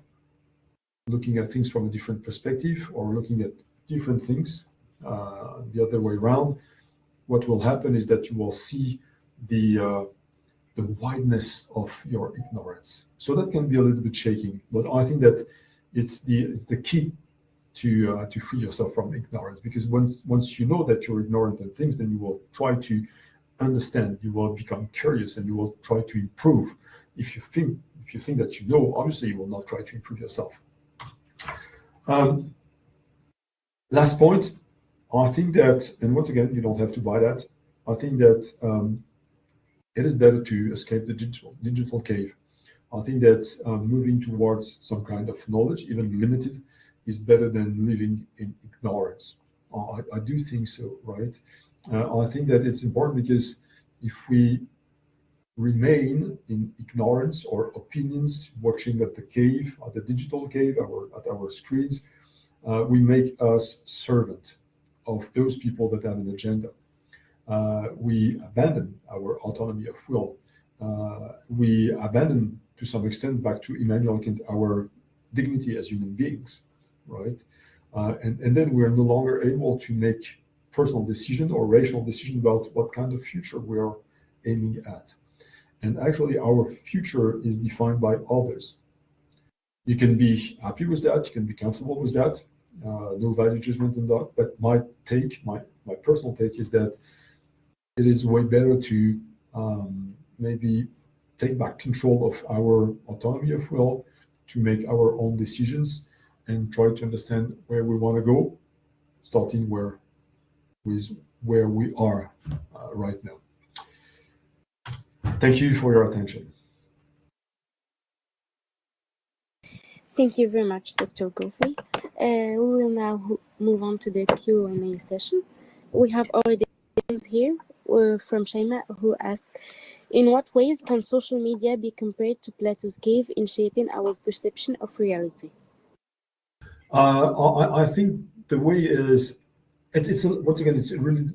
looking at things from a different perspective or looking at different things the other way around, what will happen is that you will see the wideness of your ignorance. So that can be a little bit shaking, but I think that it's the key to free yourself from ignorance, because once you know that you're ignorant of things, then you will try to understand, you will become curious, and you will try to improve. If you think that you know, obviously you will not try to improve yourself. Last point, I think that, and once again, you don't have to buy that. I think that it is better to escape the digital cave. I think that moving towards some kind of knowledge, even limited, is better than living in ignorance. I do think so, right? I think that it's important because if we remain in ignorance or opinions, watching at the cave, at the digital cave, at our screens, we make us servant of those people that have an agenda. We abandon our autonomy of will. We abandon, to some extent, back to Immanuel Kant, our dignity as human beings, right? And then we are no longer able to make personal decision or rational decision about what kind of future we are aiming at. And actually, our future is defined by others. You can be happy with that. You can be comfortable with that. No value judgment in that. But my personal take is that it is way better to maybe take back control of our autonomy of will, to make our own decisions and try to understand where we want to go, starting with where we are right now. Thank you for your attention. Thank you very much, Dr. Gofi. We will now move on to the Q&A session. We have already here from Shaima, who asked, in what ways can social media be compared to Plato's cave in shaping our perception of reality? I think the way is, once again, it's really,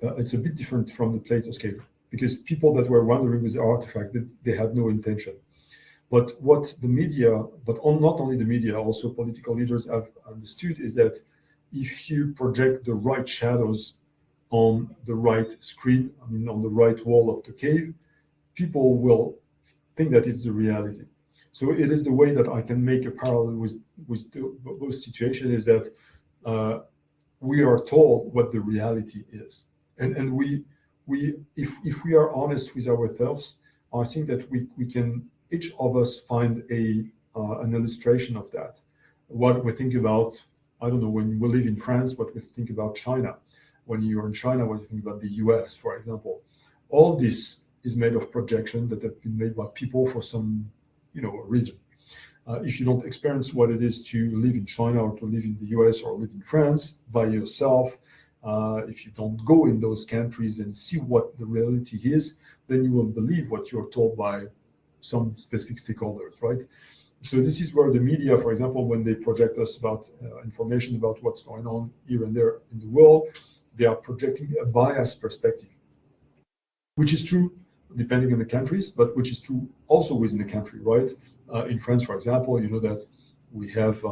it's a bit different from the Plato's cave, because people that were wandering with the artifact, they had no intention. But what the media, not only the media, also political leaders have understood is that if you project the right shadows on the right screen, on the right wall of the cave, people will think that it's the reality. So it is the way that I can make a parallel with both situations, is that we are told what the reality is, and we if we are honest with ourselves, I think that we can, each of us, find an illustration of that. What we think about, I don't know, when we live in France, what we think about China. When you're in China, what you think about the US, for example. All this is made of projection that have been made by people for some reason. If you don't experience what it is to live in China or to live in the US or live in France by yourself, if you don't go in those countries and see what the reality is, then you will believe what you're told by some specific stakeholders, right? So this is where the media, for example, when they project us about information about what's going on here and there in the world, they are projecting a biased perspective, which is true depending on the countries, but which is true also within the country, right? In France, for example, you know that we have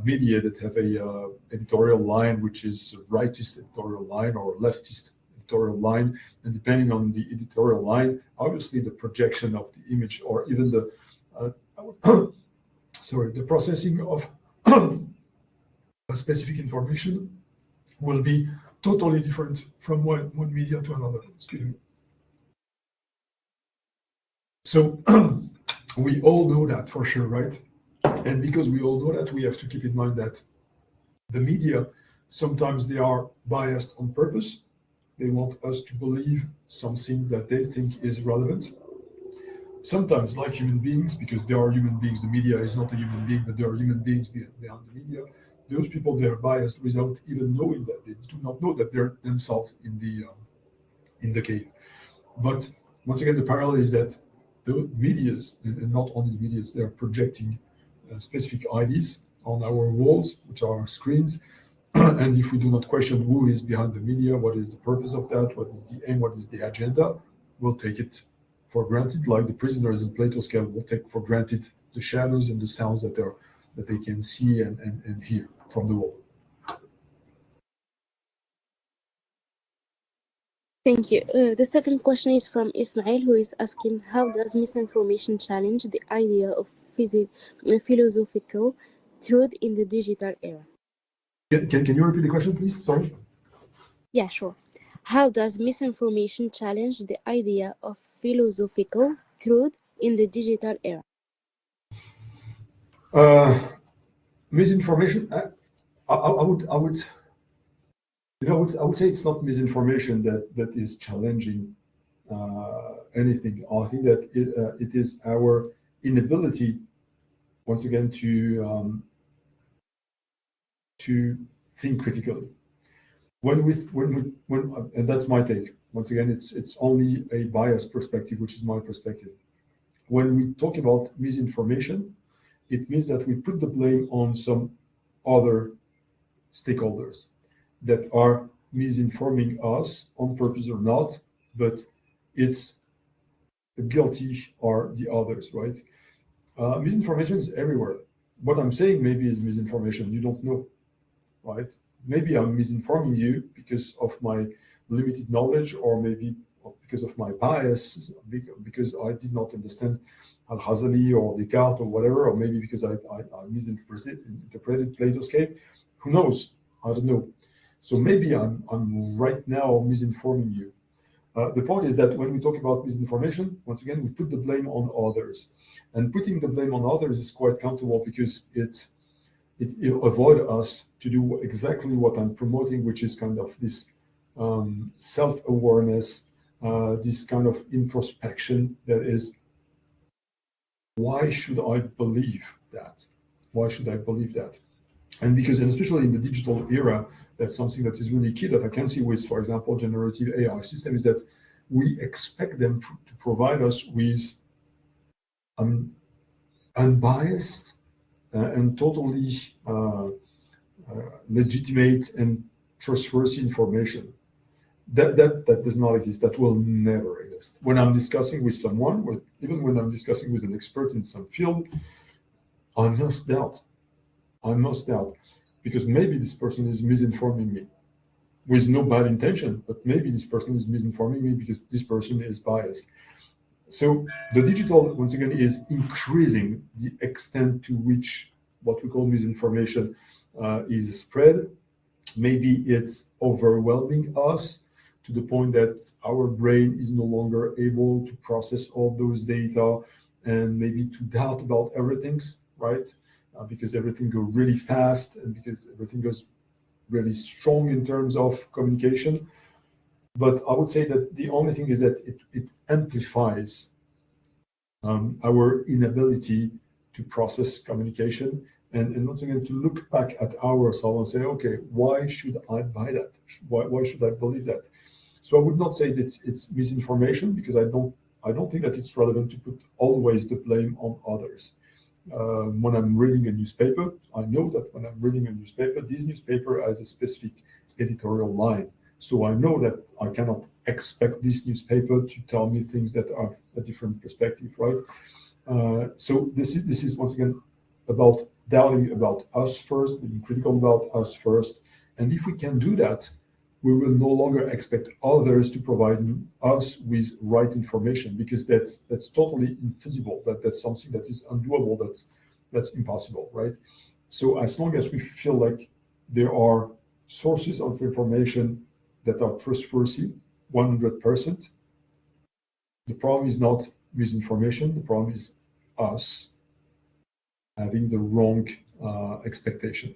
media that have a editorial line which is rightist editorial line or leftist editorial line, and depending on the editorial line, obviously the projection of the image or even the the processing of a specific information will be totally different from one media to another. Excuse me. So we all know that for sure, right? And because we all know that, we have to keep in mind that the media, sometimes they are biased on purpose. They want us to believe something that they think is relevant. Sometimes, like human beings, because they are human beings, the media is not a human being, but there are human beings behind the media. Those people, they are biased without even knowing that. They do not know that they're themselves in the cave. But once again, the parallel is that the medias, and not only the medias, they are projecting specific ideas on our walls, which are our screens. And if we do not question who is behind the media, what is the purpose of that, what is the aim, what is the agenda, we'll take it for granted, like the prisoners in Plato's cave will take for granted the shadows and the sounds that they can see and hear from the wall. Thank you. The second question is from Ismail, who is asking, how does misinformation challenge the idea of philosophical truth in the digital era? Can you repeat the question, please? Sorry. Yeah, sure. How does misinformation challenge the idea of philosophical truth in the digital era? Misinformation. I would say it's not misinformation that is challenging anything. I think that it is our inability, once again, to think critically. And that's my take. Once again, it's only a biased perspective, which is my perspective. When we talk about misinformation, it means that we put the blame on some other stakeholders that are misinforming us on purpose or not, but it's the guilty are the others, right? Misinformation is everywhere. What I'm saying maybe is misinformation. You don't know, right? Maybe I'm misinforming you because of my limited knowledge, or maybe because of my bias, because I did not understand Al-Ghazali or Descartes or whatever, or maybe because I misinterpreted Plato's cave. Who knows? I don't know. So maybe I'm right now misinforming you. The point is that when we talk about misinformation, once again, we put the blame on others. And putting the blame on others is quite comfortable because it avoid us to do exactly what I'm promoting, which is kind of this self-awareness, this kind of introspection that is, why should I believe that? Why should I believe that? And because, and especially in the digital era, that's something that is really key that I can see with, for example, generative AI system, is that we expect them to provide us with unbiased and totally legitimate and trustworthy information. That does not exist. That will never exist. When I'm discussing with someone, even when I'm discussing with an expert in some field, I must doubt. Because maybe this person is misinforming me with no bad intention, but maybe this person is misinforming me because this person is biased. So the digital, once again, is increasing the extent to which what we call misinformation is spread. Maybe it's overwhelming us to the point that our brain is no longer able to process all those data and maybe to doubt about everything, right? Because everything goes really fast and because everything goes really strong in terms of communication. But I would say that the only thing is that it amplifies our inability to process communication. And once again, to look back at ourselves and say, okay, why should I buy that? Why should I believe that? So I would not say that it's misinformation, because I don't think that it's relevant to put always the blame on others. When I'm reading a newspaper, I know that when I'm reading a newspaper, this newspaper has a specific editorial line. So I know that I cannot expect this newspaper to tell me things that have a different perspective, right? So this is once again about doubting about us first, being critical about us first. And if we can do that, we will no longer expect others to provide us with right information, because that's totally infeasible. That's something that is undoable. That's impossible, right? So as long as we feel like there are sources of information that are trustworthy, 100%, the problem is not misinformation. The problem is us having the wrong expectation.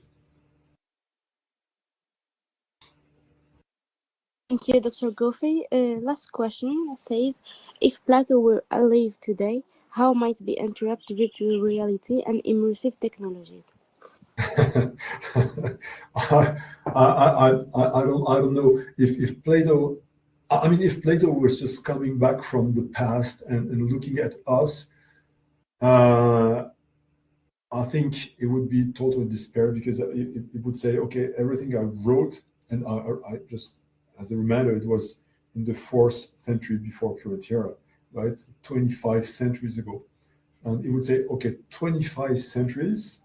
Thank you, Dr. Goffey. Last question says, if Plato were alive today, how might be interrupt virtual reality and immersive technologies? I don't know if Plato. I mean, if Plato was just coming back from the past and looking at us, I think it would be total despair, because it would say, okay, everything I wrote, and I just, as a reminder, it was in the 4th century before current era, right? 25 centuries ago. And it would say, okay, 25 centuries,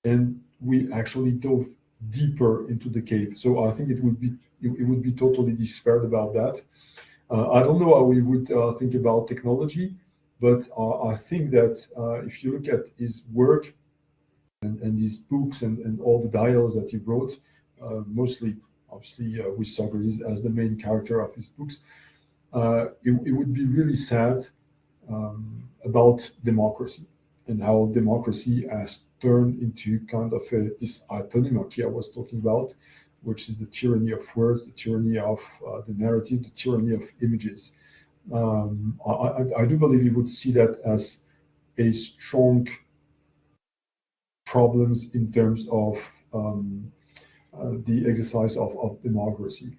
and we actually dove deeper into the cave. So I think it would be totally despaired about that. I don't know how we would think about technology, but I think that if you look at his work and his books and all the dialogues that he wrote, mostly obviously with Socrates as the main character of his books, it would be really sad about democracy and how democracy has turned into kind of this hyponymarchy I was talking about, which is the tyranny of words, the tyranny of the narrative, the tyranny of images. I do believe you would see that as a strong problems in terms of the exercise of democracy.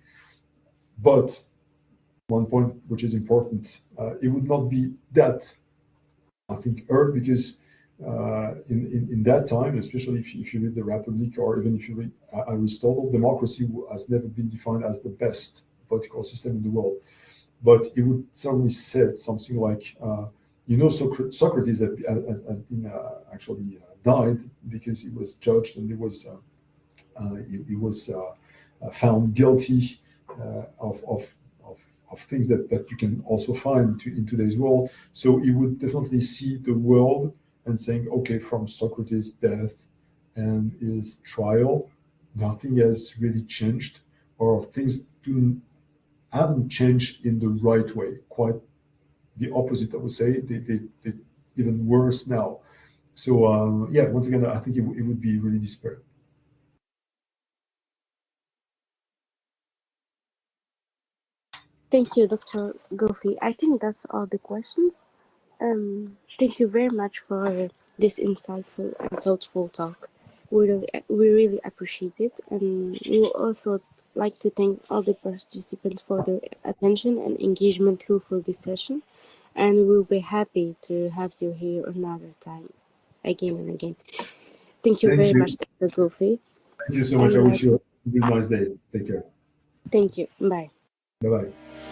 But one point which is important, it would not be that, I think, because in that time, especially if you read the Republic, or even if you read Aristotle, democracy has never been defined as the best political system in the world. But it would certainly said something like, Socrates has been actually died because he was judged and he was found guilty of things that you can also find in today's world. So he would definitely see the world and saying, okay, from Socrates' death and his trial, nothing has really changed, or things haven't changed in the right way. Quite the opposite, I would say. They even worse now. So once again, I think it would be really despair. Thank you, Dr. Gofi. I think that's all the questions. Thank you very much for this insightful and thoughtful talk. We really appreciate it, and we would also like to thank all the participants for their attention and engagement through for this session. And we'll be happy to have you here another time, again and again. Thank you very much, Dr. Gofi. Thank you so much. I wish you a good nice day. Take care. Thank you. Bye. Bye-bye.